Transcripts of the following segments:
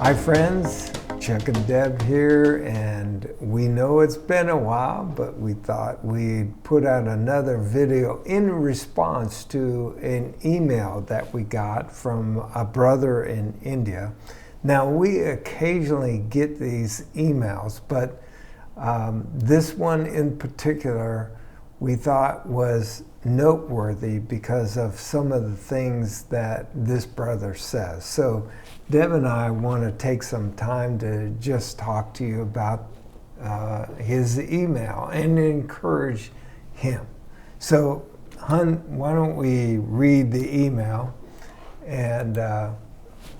Hi friends, Chuck and Deb here, and we know it's been a while, but we thought we'd put out another video in response to an email that we got from a brother in India. Now, we occasionally get these emails, but this one in particular we thought was noteworthy because of some of the things that this brother says. So Deb and I want to take some time to just talk to you about his email and encourage him. So, Hun, why don't we read the email and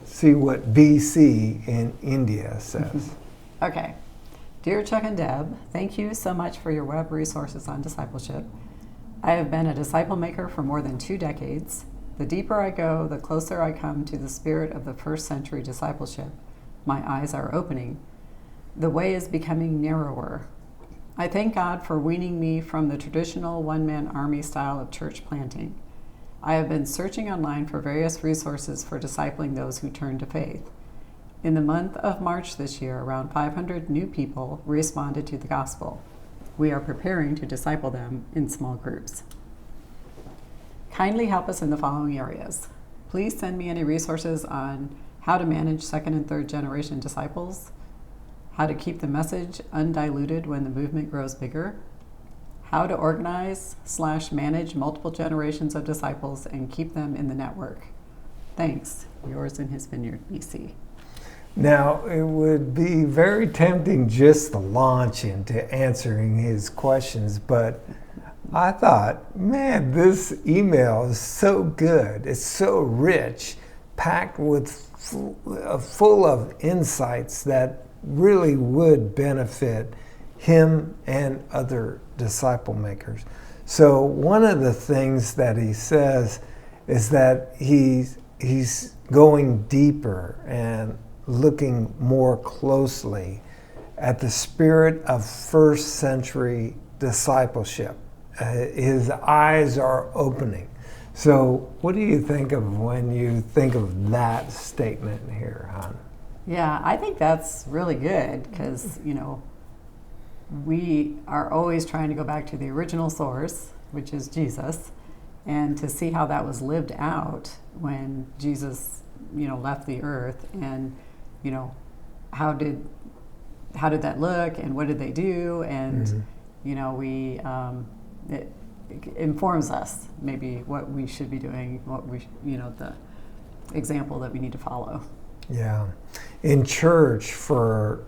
see what BC in India says. Okay. Dear Chuck and Deb, thank you so much for your web resources on discipleship. I have been a disciple maker for more than 2 decades. The deeper I go, the closer I come to the spirit of the first century discipleship. My eyes are opening. The way is becoming narrower. I thank God for weaning me from the traditional one-man army style of church planting. I have been searching online for various resources for discipling those who turn to faith. In the month of March this year, around 500 new people responded to the gospel. We are preparing to disciple them in small groups. Kindly help us in the following areas. Please send me any resources on how to manage second and third generation disciples, how to keep the message undiluted when the movement grows bigger, how to organize/manage multiple generations of disciples and keep them in the network. Thanks. Yours in His Vineyard, BC. Now, it would be very tempting just to launch into answering his questions, but I thought, man, this email is so good. It's so rich, packed with full of insights that really would benefit him and other disciple makers. So one of the things that he says is that he's going deeper and looking more closely at the spirit of first century discipleship. His eyes are opening. So what do you think of when you think of that statement here, Han? Yeah, I think that's really good because, we are always trying to go back to the original source, which is Jesus, and to see how that was lived out when Jesus, left the earth, and, how did that look, and what did they do, and, it informs us maybe what we should be doing, what we, the example that we need to follow. Yeah. In church, for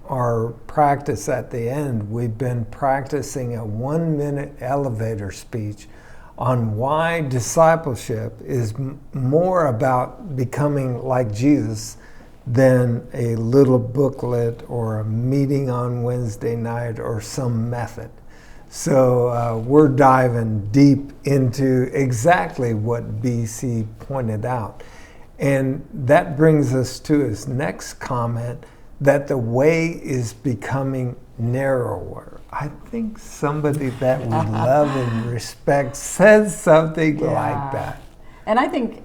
our practice at the end, we've been practicing a 1-minute elevator speech on why discipleship is more about becoming like Jesus than a little booklet or a meeting on Wednesday night or some method. So we're diving deep into exactly what BC pointed out. And that brings us to his next comment, that the way is becoming narrower. I think somebody that we love and respect says something like that. And I think,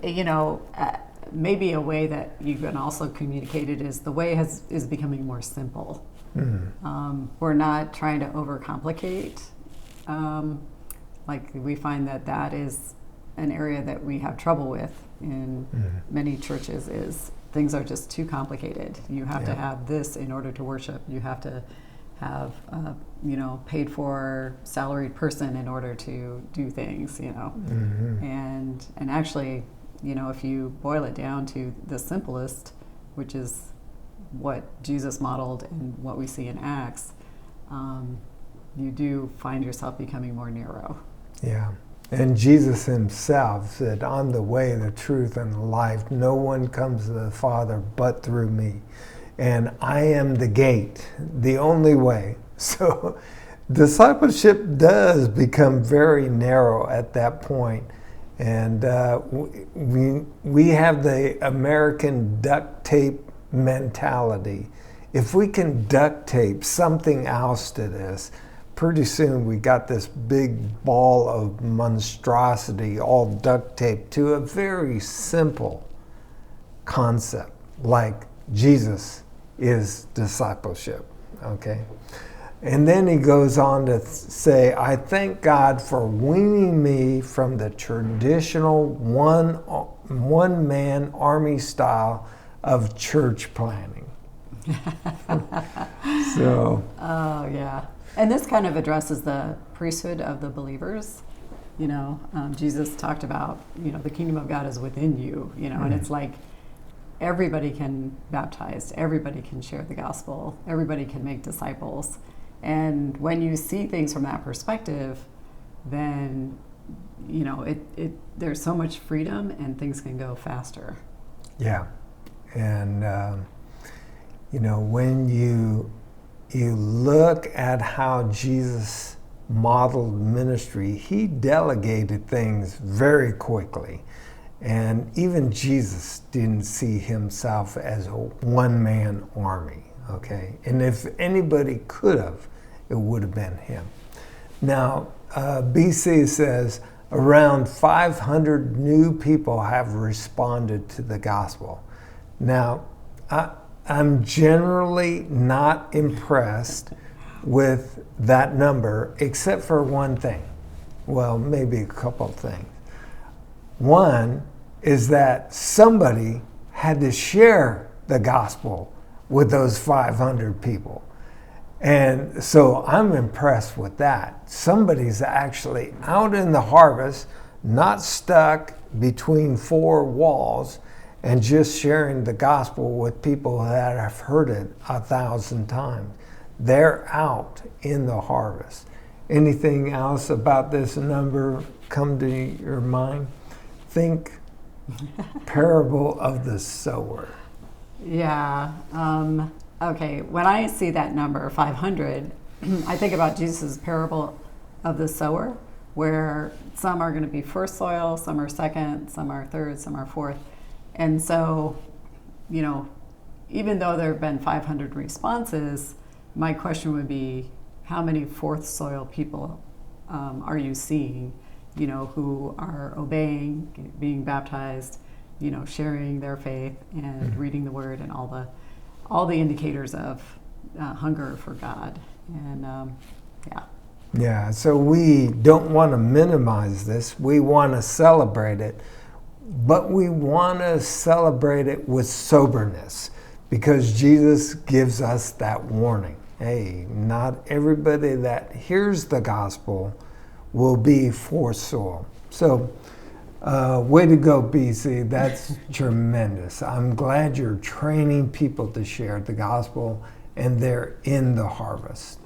maybe a way that you can also communicate it is the way is becoming more simple. Mm-hmm. We're not trying to overcomplicate. Like we find that is an area that we have trouble with in many churches, is things are just too complicated. You have to have this in order to worship. You have to have paid for salaried person in order to do things, Mm-hmm. And actually, if you boil it down to the simplest, which is what Jesus modeled and what we see in Acts, you do find yourself becoming more narrow. Yeah. And Jesus himself said, "I'm the way, the truth, and the life. No one comes to the Father but through me. And I am the gate, the only way." So discipleship does become very narrow at that point. And we have the American duct tape mentality. If we can duct tape something else to this, pretty soon we got this big ball of monstrosity all duct taped to a very simple concept, like Jesus is discipleship, okay? And then he goes on to say, I thank God for weaning me from the traditional one-man army style of church planning. So. Oh, yeah. And this kind of addresses the priesthood of the believers. You know, Jesus talked about, you know, the kingdom of God is within you, you know, and it's like everybody can baptize, everybody can share the gospel, everybody can make disciples. And when you see things from that perspective, then, you know, there's so much freedom and things can go faster. Yeah. And, you know, when you look at how Jesus modeled ministry, he delegated things very quickly. And even Jesus didn't see himself as a one-man army, okay? And if anybody could have, it would have been him. Now, BC says around 500 new people have responded to the gospel. Now, I'm generally not impressed with that number, except for one thing. Well, maybe a couple of things. One is that somebody had to share the gospel with those 500 people. And so I'm impressed with that. Somebody's actually out in the harvest, not stuck between four walls, and just sharing the gospel with people that have heard it 1,000 times. They're out in the harvest. Anything else about this number come to your mind? Think parable of the sower. Yeah. Okay. When I see that number, 500, I think about Jesus' parable of the sower, where some are going to be first soil, some are second, some are third, some are fourth. And so, you know, even though there have been 500 responses, my question would be, how many fourth soil people are you seeing, you know, who are obeying, being baptized, you know, sharing their faith and reading the word and all the indicators of hunger for God. And yeah. Yeah, so we don't want to minimize this. We want to celebrate it, but we want to celebrate it with soberness, because Jesus gives us that warning. Hey, not everybody that hears the gospel will be fourth soil. So, way to go, BC. That's tremendous. I'm glad you're training people to share the gospel, and they're in the harvest.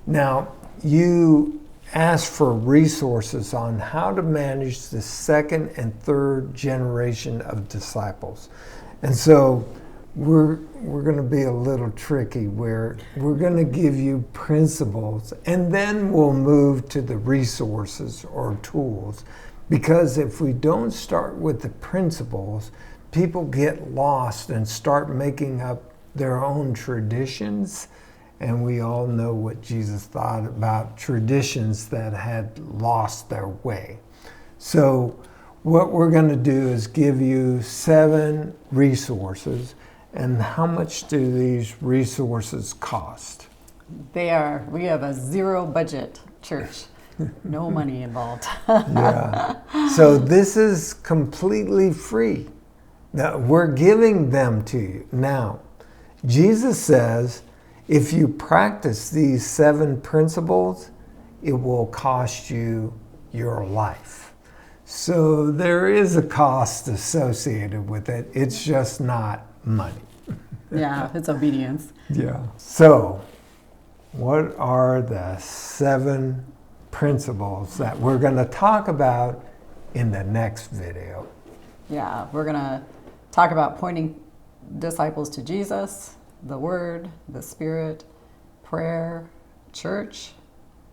Now, you asked for resources on how to manage the second and third generation of disciples. And so we're going to be a little tricky, where we're going to give you principles and then we'll move to the resources or tools. Because if we don't start with the principles, people get lost and start making up their own traditions. And we all know what Jesus thought about traditions that had lost their way. So what we're going to do is give you 7 resources. And how much do these resources cost? We have a zero budget church. No money involved. Yeah. So this is completely free. Now, we're giving them to you. Now, Jesus says, if you practice these 7 principles, it will cost you your life. So there is a cost associated with it. It's just not money. Yeah, it's obedience. Yeah. So what are the 7 principles that we're going to talk about in the next video? Yeah, we're going to talk about pointing disciples to Jesus, the Word, the Spirit, prayer, church,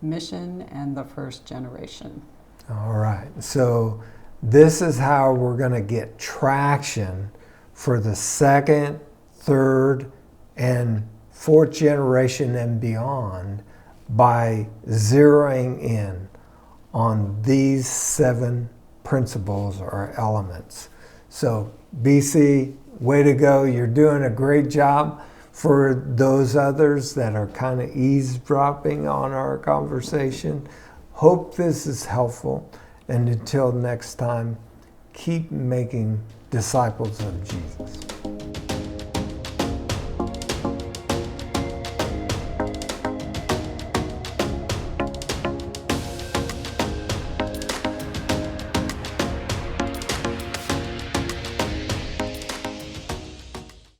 mission, and the first generation. All right. So this is how we're going to get traction for the second, third, and fourth generation and beyond by zeroing in on these 7 principles or elements. So, BC, way to go. You're doing a great job. For those others that are kind of eavesdropping on our conversation, hope this is helpful. And until next time, keep making disciples of Jesus.